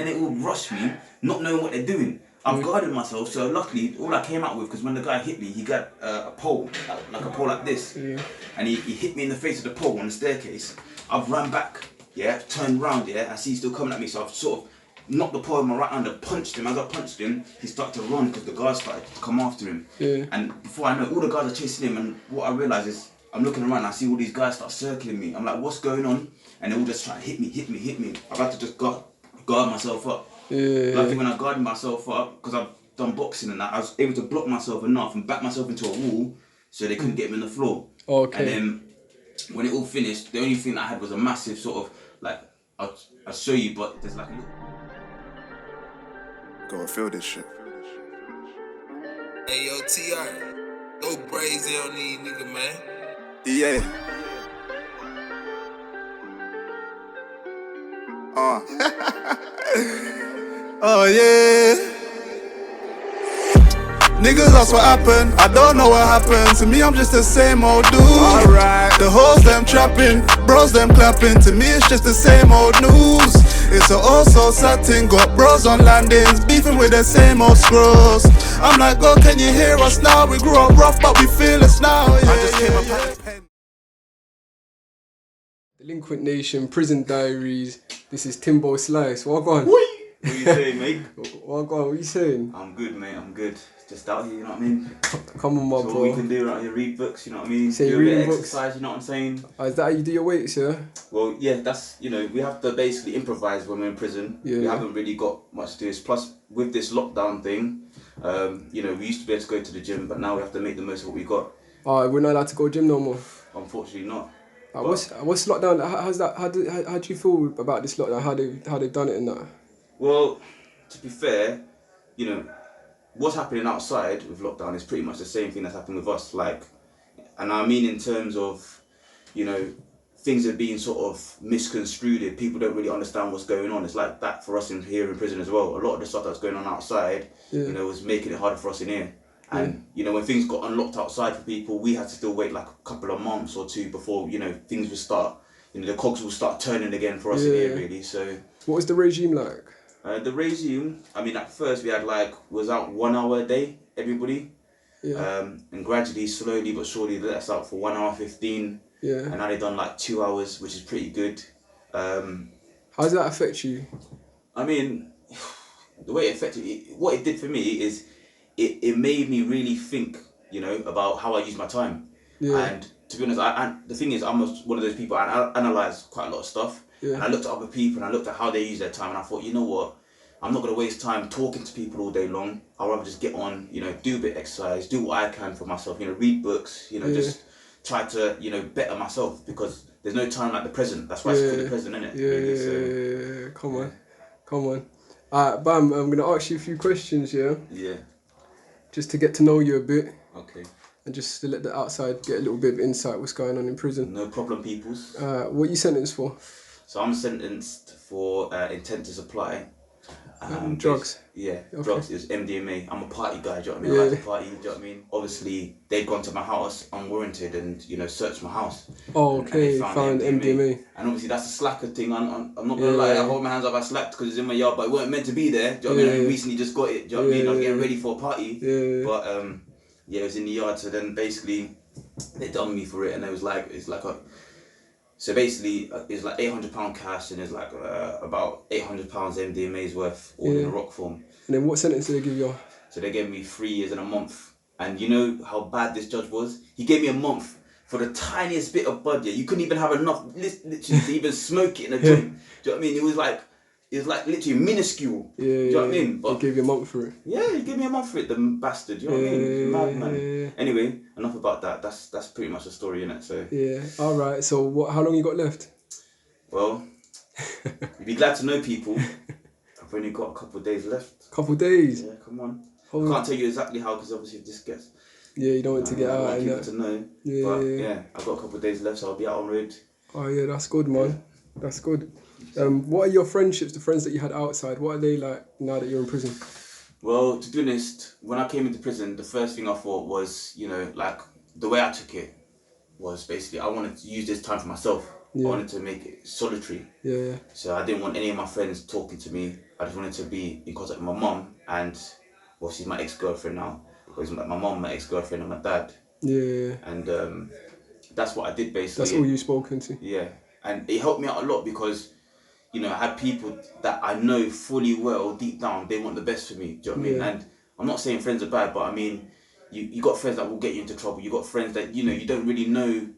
and it will rush me, not knowing what they're doing. I've guarded myself, so luckily all I came out with, because when the guy hit me, he got a pole, like a pole like this, and he hit me in the face of the pole on the staircase. I've run back, turned round, I see he's still coming at me, so I've sort of knocked the pole with my right hand and punched him. As I punched him, he started to run because the guards started to come after him. And before I know, all the guys are chasing him, and what I realise is, I'm looking around, I see all these guys start circling me. I'm like, what's going on? And they're all just trying to hit me. I've had to just guard myself up. Luckily when I guarded myself up, because I've done boxing and that, I was able to block myself enough and back myself into a wall so they couldn't get me on the floor. And then when it all finished, the only thing that I had was a massive sort of, like, I'll show you, but there's like a little... Go and feel this shit. Hey yo, T.I., go brazy on these nigga, man. Yeah. Oh yeah. Niggas, that's what happened. I don't know what happened. To me, I'm just the same old dude. Alright. The hoes them trapping, bros them clapping. To me, it's just the same old news. It's a also sad thing. Got bros on landings, beefing with the same old scrolls. I'm like, oh, can you hear us now? We grew up rough, but we feel us now. I just came up with a pen. Delinquent Nation, Prison Diaries. This is Timbo Slice. What on? What are you saying, mate? What are you saying? I'm good, mate. I'm good. Just out here, you know what I mean? Come on, my so bro. What we can do right here, read books, you know what I mean? Say do a reading bit of books. exercise, you know what I'm saying? Is that how you do your weights, yeah? Well, yeah, that's, you know, we have to basically improvise when we're in prison. We haven't really got much to do this. Plus, with this lockdown thing, you know, we used to be able to go to the gym, but now we have to make the most of what we got. We're not allowed to go gym no more? Unfortunately not. What's lockdown? How do you feel about this lockdown? How they've done it and that? Well, to be fair, you know, what's happening outside with lockdown is pretty much the same thing that's happening with us. Like, and I mean in terms of, you know, things are being sort of misconstrued. People don't really understand what's going on. It's like that for us here in prison as well. A lot of the stuff that's going on outside, you know, was making it harder for us in here. And, you know, when things got unlocked outside for people, we had to still wait like a couple of months or two before, you know, things would start, you know, the cogs will start turning again for us in here, really. So, what was the regime like? The regime, I mean, at first we had was out 1 hour a day, everybody. And gradually, slowly but surely, they let us out for 1 hour 15. And now they've done like 2 hours, which is pretty good. How does that affect you? I mean, the way it affected what it did for me is it made me really think, you know, about how I use my time. And to be honest, the thing is, I'm one of those people, I analyse quite a lot of stuff. And I looked at other people and I looked at how they use their time, and I thought, you know what, I'm not going to waste time talking to people all day long. I'd rather just get on, you know, do a bit of exercise, do what I can for myself, you know, read books, you know, just try to, you know, better myself, because there's no time like the present. That's why it's called the present, isn't it? Come on. Alright, Bam, I'm going to ask you a few questions, just to get to know you a bit. Okay. And just to let the outside get a little bit of insight what's going on in prison. No problem, peoples. What are you sentenced for? So I'm sentenced for intent to supply. Drugs? Drugs is MDMA. I'm a party guy, do you know what I mean? I like to party, do you know what I mean? Obviously, they'd gone to my house unwarranted and, you know, searched my house. Oh, okay, found MDMA. And obviously that's a slacker thing. I'm not going to lie, I hold my hands up, I slacked because it's in my yard, but it weren't meant to be there, do you know what I mean? I recently just got it, do you know what I mean? I was getting ready for a party, but it was in the yard, so then basically they done me for it, and it was like, so basically, it's like £800 cash, and it's like about £800 MDMA's worth, all in a rock form. And then what sentence did they give you? So they gave me 3 years and a month. And you know how bad this judge was? He gave me a month for the tiniest bit of budget. You couldn't even have enough, literally, to even smoke it in a joint. Do you know what I mean? It was like literally minuscule. Do you know what I mean? But he gave you a month for it. Yeah, he gave me a month for it, the bastard. Do you know what I mean? Madman. Anyway, enough about that. That's pretty much the story, innit? So. Yeah. All right. So how long you got left? Well, you'd be glad to know, people. I've only got a couple of days left. Couple of days? Yeah, come on. I can't tell you exactly how, because obviously if this gets... Yeah, you don't want to get out. I want people to know. But I've got a couple of days left, so I'll be out on road. Oh yeah, that's good, man. That's good. What are your friendships, the friends that you had outside, what are they like now that you're in prison? Well, to be honest, when I came into prison, the first thing I thought was, you know, like, the way I took it was basically I wanted to use this time for myself. I wanted to make it solitary. So I didn't want any of my friends talking to me. I just wanted to be in contact with my mum and, well, she's my ex-girlfriend now. Because my mum, my ex-girlfriend, and my dad. Yeah. And that's what I did basically. That's all you've spoken to. Yeah, and it helped me out a lot because, you know, I had people that I know fully well deep down they want the best for me. Do you know what I mean? And I'm not saying friends are bad, but I mean, you got friends that will get you into trouble. You got friends that, you know, you don't really know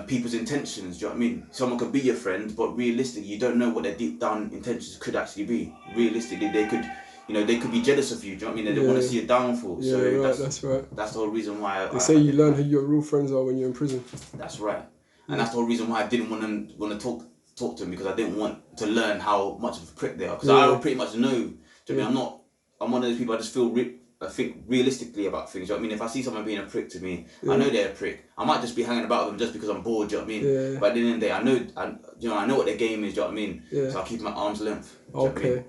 people's intentions. Do you know what I mean? Someone could be your friend, but realistically, you don't know what their deep down intentions could actually be. Realistically, they could, you know, they could be jealous of you. Do you know what I mean? They want to see a downfall. Yeah, so right, that's right. That's the whole reason why. They say you learn who your real friends are when you're in prison. That's right. And that's the whole reason why I didn't want to talk to him, because I didn't want to learn how much of a prick they are. Because I pretty much know. Do you know what I mean? I'm one of those people. I just feel I think realistically about things. Do you know what I mean? If I see someone being a prick to me, I know they're a prick. I might just be hanging about them just because I'm bored. Do you know what I mean? Yeah. But at the end of the day, I know what their game is. Do you know what I mean? Yeah. So I keep my arm's length. Do you know what I mean?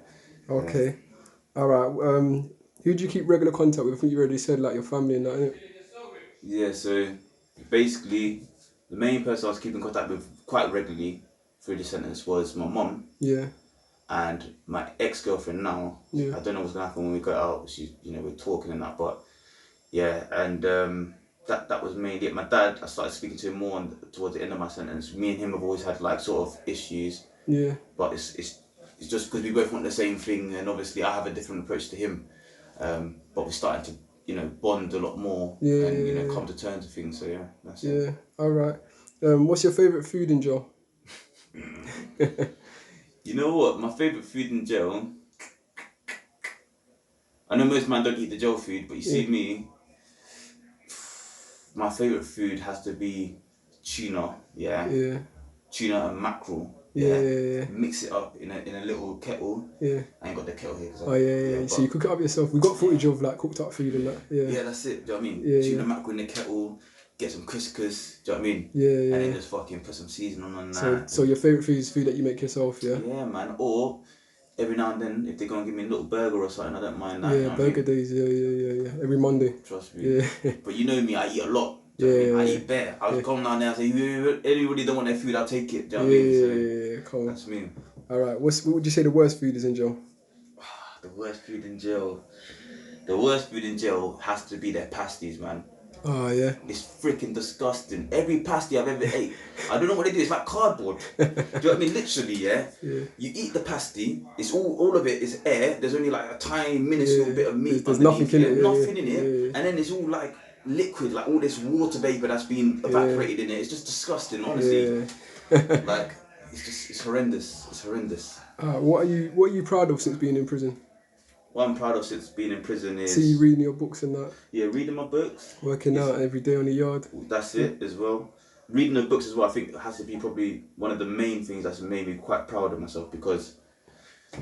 Okay. All right. Who do you keep regular contact with? I think you already said like your family and that, innit? Yeah. So basically, the main person I was keeping contact with quite regularly through this sentence was my mum. Yeah. And my ex-girlfriend now. Yeah. I don't know what's gonna happen when we go out. She's, you know, we're talking and that, but yeah, and that was mainly it. My dad, I started speaking to him more towards the end of my sentence. Me and him have always had like sort of issues. Yeah. But it's just because we both want the same thing, and obviously I have a different approach to him. But we're starting to, you know, bond a lot more and you know, come to terms with things. So yeah, that's it. Yeah. All right. What's your favourite food in jail? You know what? My favourite food in jail, I know most men don't eat the jail food, but you see me, my favourite food has to be tuna, Yeah. Tuna and mackerel. Yeah. Mix it up in a little kettle. Yeah. I ain't got the kettle here. Oh yeah. So you cook it up yourself. We got footage of like cooked up food and that. Yeah. Yeah, that's it. Do you know what I mean? Yeah, Tuna mackerel in the kettle, get some couscous. Do you know what I mean? Yeah. And then just fucking put some seasoning on that. So your favourite food is food that you make yourself, yeah? Yeah, man. Or every now and then, if they're gonna give me a little burger or something, I don't mind that. Yeah, you know what burger I mean? days, yeah. Every Monday. Trust me. Yeah. But you know me, I eat a lot. Do you know what I mean? I Yeah. eat bare. I'll come down there and say, anybody don't want their food, I'll take it. Do you know what I Yeah, mean? So cool. that's me. Alright, what would you say the worst food is in jail? The worst food in jail. The worst food in jail has to be their pasties, man. Oh, yeah. It's freaking disgusting. Every pasty I've ever ate, I don't know what they do. It's like cardboard. Do you know what I mean? Literally, yeah. You eat the pasty. It's all of it is air. There's only like a tiny minuscule bit of meat. There's nothing in it. Nothing in it. And then it's all like liquid, like all this water vapor that's been evaporated in it. It's just disgusting, honestly. Like it's horrendous. It's horrendous. What are you proud of since being in prison? What I'm proud of since being in prison is... See you reading your books and that. Yeah, reading my books. Working out every day on the yard. That's it as well. Reading the books as well, I think has to be probably one of the main things that's made me quite proud of myself, because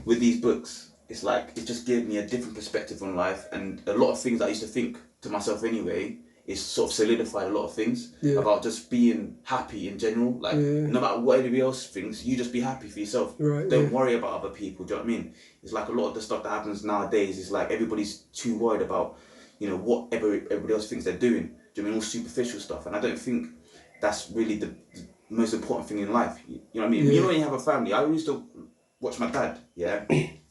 with these books, it's like, it just gave me a different perspective on life, and a lot of things I used to think to myself anyway, it's sort of solidified a lot of things about just being happy in general. Like, no matter what anybody else thinks, you just be happy for yourself. Right, Don't worry about other people. Do you know what I mean? It's like a lot of the stuff that happens nowadays is like everybody's too worried about, you know, what everybody else thinks they're doing. Do you know what I mean? All superficial stuff. And I don't think that's really the most important thing in life. You know what I mean? You know, when you have a family, I used to watch my dad,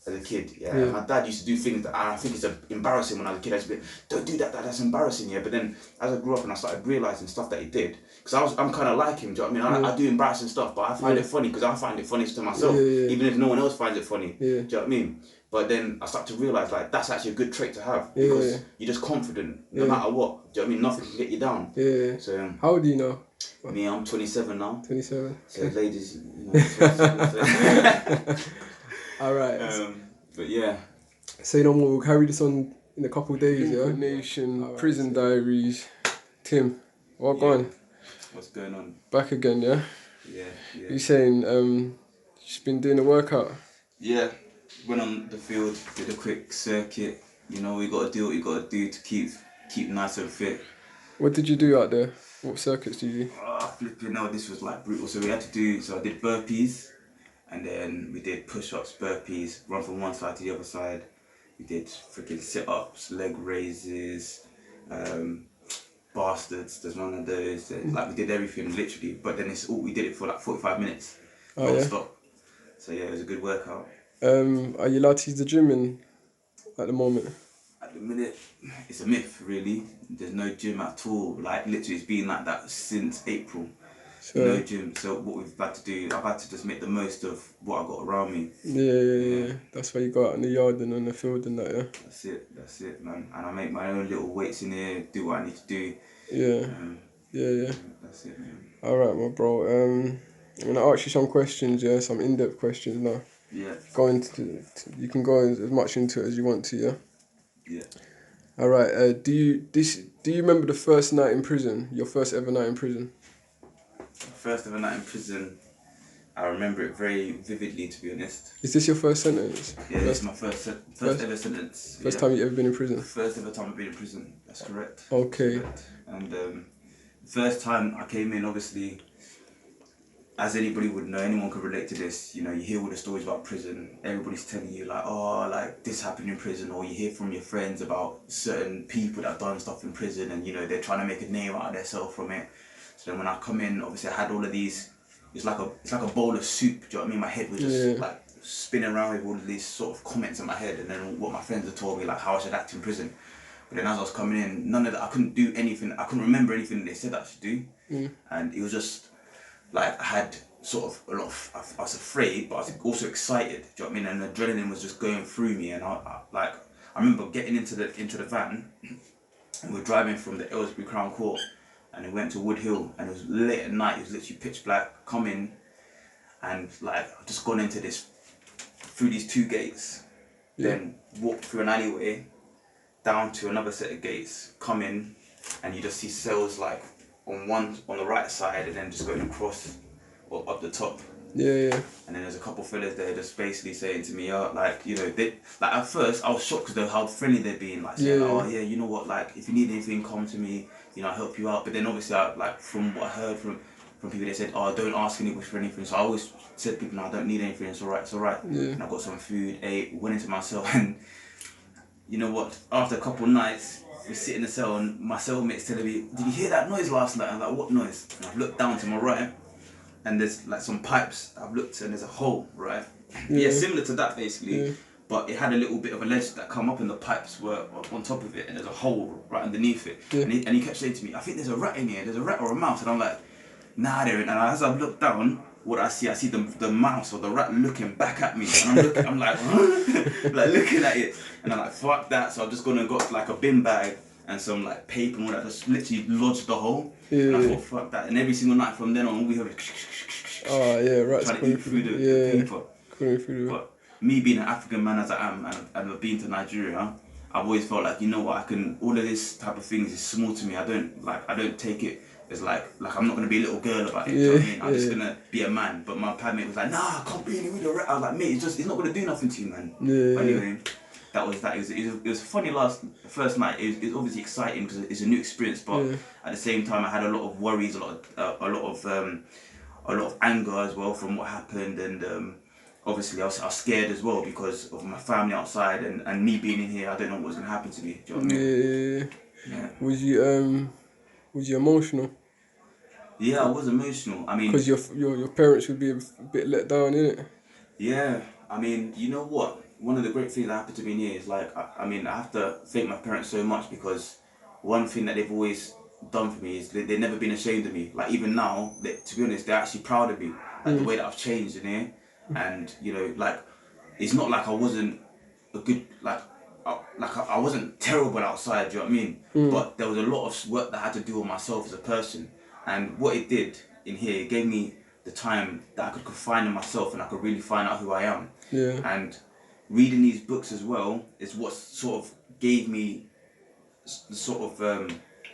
as a kid, My dad used to do things that I think is embarrassing when I was a kid. I used to be, don't do that, that's embarrassing, But then as I grew up and I started realising stuff that he did, because I'm kind of like him, do you know what I mean? I do embarrassing stuff, but I find it funny because I find it funny to myself, even if no one else finds it funny. Do you know what I mean? But then I start to realise, like, that's actually a good trait to have, because you're just confident no matter what. Do you know what I mean? Nothing can get you down. So how old are you now? Me, I'm 27 now. 27. So ladies, you know, 27, so. All right. But yeah. Say no more. We'll carry this on in a couple of days. Nation, Prison Diaries. Tim, what going? What's going on? Back again, yeah. Yeah. You saying just been doing a workout? Yeah. Went on the field, did a quick circuit. You know, we got to do what you got to do to keep nice and fit. What did you do out there? What circuits did you do? Flipping hell, this was like brutal. So I did burpees, and then we did push-ups, burpees, run from one side to the other side. We did freaking sit-ups, leg raises, bastards, there's one of those. Like, we did everything, literally. But then we did it for like 45 minutes, non-stop. So yeah, it was a good workout. Are you allowed to use the gym at the moment? At the minute, it's a myth, really. There's no gym at all. Like, literally, it's been like that since April. So, no gym. So what we've had to do, I've had to just make the most of what I got around me. Yeah. That's why you go out in the yard and on the field and that, yeah? That's it, man. And I make my own little weights in here, do what I need to do. Yeah. Yeah. That's it, man. Alright, my bro. I'm going to ask you some questions, yeah? Some in-depth questions now. Yeah. You can go as much into it as you want to, yeah? Yeah. Alright, do you remember the first night in prison? Your first ever night in prison? First ever night in prison, I remember it very vividly, to be honest. Is this your first sentence? Yeah, this is my first ever sentence. First time you ever been in prison? First ever time I've been in prison, that's correct. Okay. That's correct. And first time I came in, obviously, as anybody would know, anyone could relate to this, you know, you hear all the stories about prison, everybody's telling you like, oh, like this happened in prison, or you hear from your friends about certain people that have done stuff in prison and, you know, they're trying to make a name out of themselves from it. So then when I come in, obviously I had all of these, it's like a bowl of soup, do you know what I mean? My head was just like spinning around with all of these sort of comments in my head, and then what my friends had told me, like how I should act in prison. But then as I was coming in, none of that, I couldn't do anything, I couldn't remember anything that they said I should do. And it was just, like, I had sort of a lot of, I was afraid, but I was also excited, do you know what I mean? And the adrenaline was just going through me, and I remember getting into the van, and we're driving from the Aylesbury Crown Court, and we went to Wood Hill, and it was late at night, it was literally pitch black, come in, and like, I've just gone into this, through these two gates, then walked through an alleyway, down to another set of gates, come in, and you just see cells like, on the right side, and then just going across, or up the top. Yeah. And then there's a couple fellas there just basically saying to me, like, you know, they, like at first I was shocked because of how friendly they're being, like saying, oh yeah, you know what, like if you need anything, come to me, you know, I'll help you out. But then obviously, like from what I heard from people, they said, oh, don't ask anybody for anything. So I always said to people, no, I don't need anything, it's alright. Yeah. And I got some food, ate, went into my cell, and you know what, after a couple nights, we sit in the cell and my cellmate's telling me, did you hear that noise last night? I'm like, what noise? And I've looked down to my right, and there's like some pipes. I've looked and there's a hole, right? Yeah, similar to that basically, but it had a little bit of a ledge that come up and the pipes were on top of it, and there's a hole right underneath it. And he kept saying to me, I think there's a rat in here, there's a rat or a mouse. And I'm like, nah, there isn't. And as I look down, what I see the mouse or the rat looking back at me, and I'm like, like looking at it, and I'm like, fuck that. So I've just gone and got like a bin bag and some like paper and all that, just literally lodged the hole. And I thought, fuck that. And every single night from then on, all we heard was rats trying to eat through the paper. But me being an African man as I am, and I've been to Nigeria, I've always felt like, you know what, all of this type of things is small to me. I don't take it as like I'm not gonna be a little girl about it. Do you know what I mean? I'm just gonna be a man. But my padmate was like, nah, I can't be in here with a rat. I was like, mate, it's not gonna do nothing to you, man. But anyway, that was that. It was funny first night. It was obviously exciting because it's a new experience, but at the same time I had a lot of worries, a lot of anger as well from what happened, and obviously I was scared as well because of my family outside and me being in here. I don't know what was gonna happen to me. Do you know what I mean? Was you emotional? Yeah, I was emotional. I mean, because your parents would be a bit let down, innit? Yeah, I mean, you know what? One of the great things that happened to me in here is like, I mean, I have to thank my parents so much, because one thing that they've always done for me is they've never been ashamed of me. Like even now, to be honest, they're actually proud of me, like the way that I've changed in here, and you know, like it's not like I wasn't a good I wasn't terrible outside. Do you know what I mean? But there was a lot of work that I had to do on myself as a person. And what it did in here, it gave me the time that I could confine in myself and I could really find out who I am. Yeah. And reading these books as well is what sort of gave me the sort of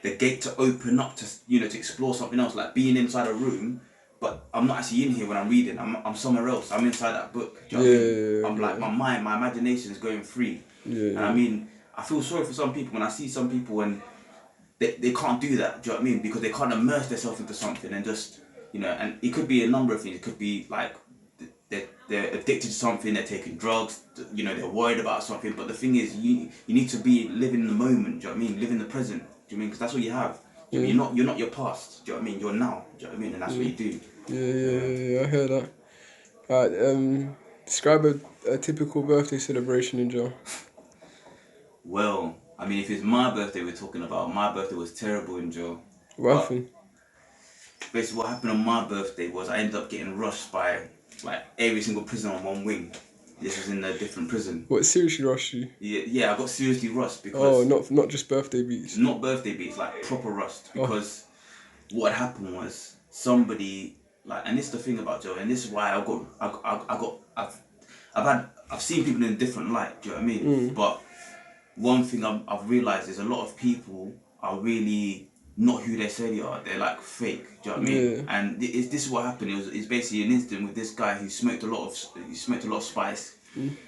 the gate to open up to, you know, to explore something else, like being inside a room, but I'm not actually in here when I'm reading. I'm somewhere else. I'm inside that book. Do you know what I mean? I'm like, my imagination is going free. And I mean, I feel sorry for some people when I see some people and they can't do that, do you know what I mean? Because they can't immerse themselves into something and just, you know, and it could be a number of things. It could be like they're addicted to something, they're taking drugs, you know, they're worried about something. But the thing is, you need to be living in the moment, do you know what I mean? Live in the present, do you know what I mean? Because that's all you have. Do you know, you're not your past, do you know what I mean? You're now, do you know what I mean? And that's what you do. Yeah, I heard that. Alright, describe a typical birthday celebration in jail? Well, I mean, if it's my birthday we're talking about, my birthday was terrible in jail. What happened? Basically, what happened on my birthday was I ended up getting rushed by like every single prison on one wing. This was in a different prison. What, seriously rushed you? Yeah, I got seriously rushed because... Oh, not just birthday beats. Not birthday beats, like proper rushed. Because what happened was somebody, like, and this is the thing about jail, and this is why I've seen people in a different light, do you know what I mean? But one thing I've realised is a lot of people are really not who they say they are. They're like fake, do you know what I mean? Yeah. And this is what happened. It's basically an incident with this guy who smoked a lot of spice.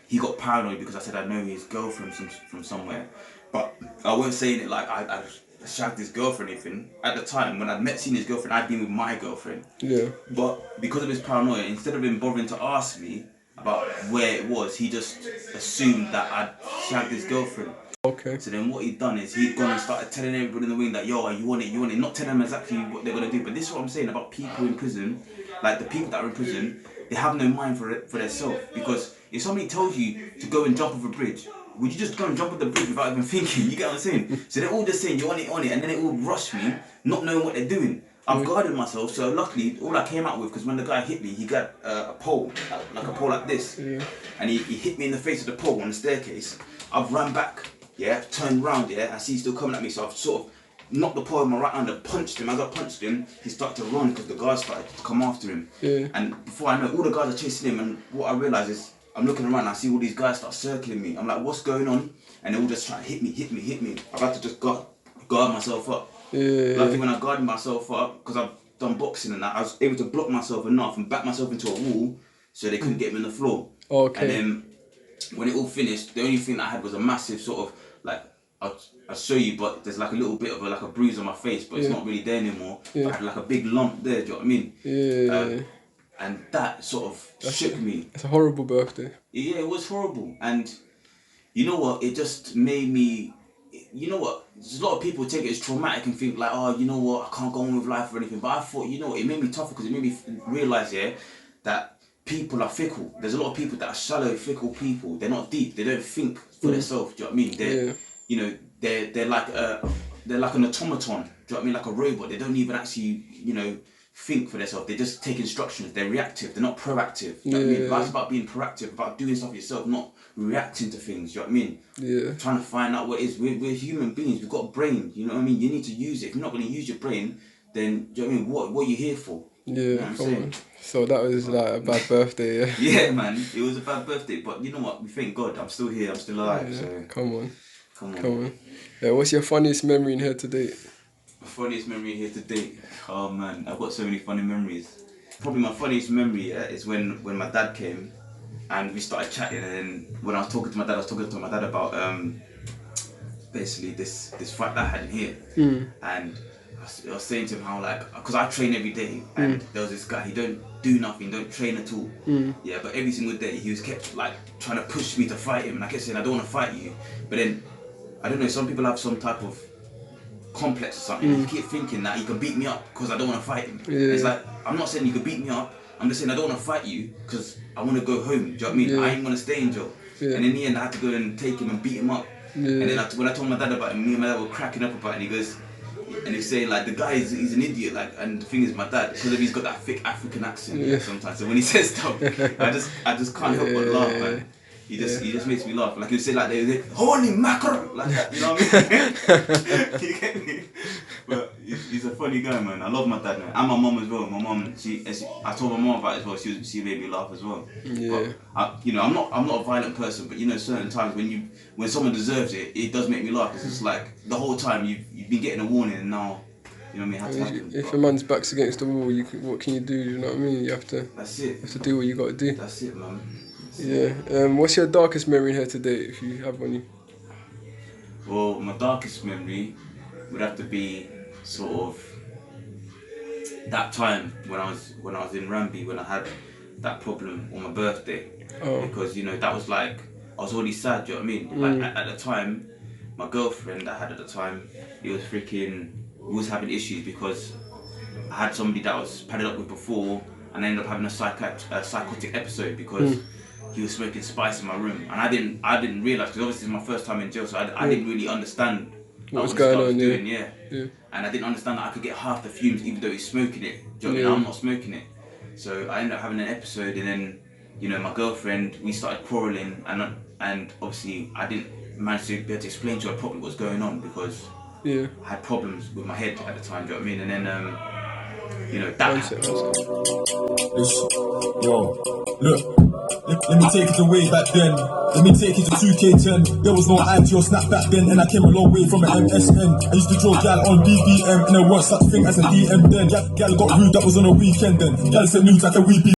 He got paranoid because I said I know his girlfriend from somewhere, but I wasn't saying it like I shagged his girlfriend or anything. At the time when I'd seen his girlfriend, I'd been with my girlfriend. Yeah. But because of his paranoia, instead of him bothering to ask me about where it was, he just assumed that I'd shagged his girlfriend. Okay. So then what he'd done is he'd gone and started telling everybody in the wing that, yo, you want it, not telling them exactly what they're going to do. But this is what I'm saying about people in prison, like the people that are in prison, they have no mind for themselves. Because if somebody tells you to go and jump off a bridge, would you just go and jump off the bridge without even thinking? You get what I'm saying? So they're all just saying, you want it, and then it all rush me, not knowing what they're doing. I've guarded myself, so luckily all I came out with, because when the guy hit me, he got a pole, like a pole like this. Yeah. And he hit me in the face of the pole on the staircase. I've ran back, turned round, I see he's still coming at me, so I've sort of knocked the pole with my right hand and punched him. As I punched him, he started to run because the guards started to come after him. Yeah. And before I know, all the guys are chasing him, and what I realise is, I'm looking around and I see all these guys start circling me. I'm like, what's going on? And they're all just trying to hit me. I've had to just guard myself up. Yeah. Luckily when I guarded myself up, because I've done boxing and that, I was able to block myself enough and back myself into a wall so they couldn't get me on the floor. Okay. And then when it all finished, the only thing that I had was a massive sort of, like, I'll show you, but there's like a little bit of a bruise on my face, but it's not really there anymore. Yeah. I had like a big lump there, do you know what I mean? Yeah. And that sort of shook me. It's a horrible birthday. Yeah, it was horrible. And you know what? It just made me... You know what? There's a lot of people take it as traumatic and think like, oh, you know what? I can't go on with life or anything. But I thought, you know what? It made me tougher because it made me realise, that people are fickle. There's a lot of people that are shallow, fickle people. They're not deep. They don't think for themselves. Do you know what I mean? They're, you know, they're like an automaton. Do you know what I mean? Like a robot. They don't even actually, you know, think for themselves. They just take instructions. They're reactive. They're not proactive. You know what I mean? Life's about being proactive, about doing stuff yourself, not reacting to things. You know what I mean? Yeah. Trying to find out what it is. We're human beings. We've got a brain. You know what I mean? You need to use it. If you're not going to use your brain, then do you know what I mean? What are you here for? Yeah. You know what I'm saying? So that was like a bad birthday, yeah. Yeah, man. It was a bad birthday, but you know what? We thank God. I'm still here. I'm still alive. Yeah. So Come on. come on. Yeah. What's your funniest memory in here to date? My funniest memory here to date. Oh man, I've got so many funny memories. Probably my funniest memory is when my dad came and we started chatting, and then when I was talking to my dad, I was talking to my dad about basically this fight that I had in here. And I was saying to him how, like, because I train every day, and there was this guy, he don't do nothing, don't train at all. Yeah, but every single day he was kept like trying to push me to fight him, and I kept saying I don't want to fight you. But then I don't know, some people have some type of complex or something. You keep thinking that he can beat me up because I don't want to fight him. It's like, I'm not saying you can beat me up, I'm just saying I don't want to fight you because I want to go home. Do you know what I mean? I ain't want to stay in jail. And in the end I had to go and take him and beat him up. And then when I told my dad about it, me and my dad were cracking up about it, and he goes, and he's saying like, the guy he's an idiot, like, and the thing is my dad, because he's got that thick African accent sometimes, so when he says stuff, I just can't help but laugh, man. He just makes me laugh. Like he'll say like, they holy mackerel, like that, you know what I mean? You get me? But he's a funny guy, man. I love my dad, man, and my mum as well. My mum, I told my mum about it as well. She made me laugh as well. Yeah. But you know, I'm not a violent person, but you know, certain times when someone deserves it, it does make me laugh. It's just like the whole time you've been getting a warning, and now, you know what I mean, it had to happen. If a man's back's against the wall, what can you do? You know what I mean? You have to. That's it. You have to do what you got to do. That's it, man. Yeah. What's your darkest memory in here today, if you have one? Well, my darkest memory would have to be sort of that time when I was in Ramby, when I had that problem on my birthday. Because you know, that was like, I was already sad. Do you know what I mean? Like at the time, my girlfriend I had at the time, we was having issues because I had somebody that I was padded up with before, and I ended up having a psychotic episode because he was smoking spice in my room, and I didn't realise, because obviously it's my first time in jail, so I didn't really understand what was going on. Doing, and I didn't understand that I could get half the fumes even though he's smoking it. Do you know what I mean? I'm not smoking it. So I ended up having an episode, and then, you know, my girlfriend, we started quarrelling, and obviously I didn't manage to be able to explain to her properly what's going on, because I had problems with my head at the time. Do you know what I mean? And then you know, that happened. Yo, look, let me take it away back then. Let me take it to 2K10. There was no IG or Snap back then, and I came a long way from an MSN. I used to draw gal on BBM, and there was such thing as a DM then. Gal got rude, that was on a weekend then. Gal sent nudes like a wee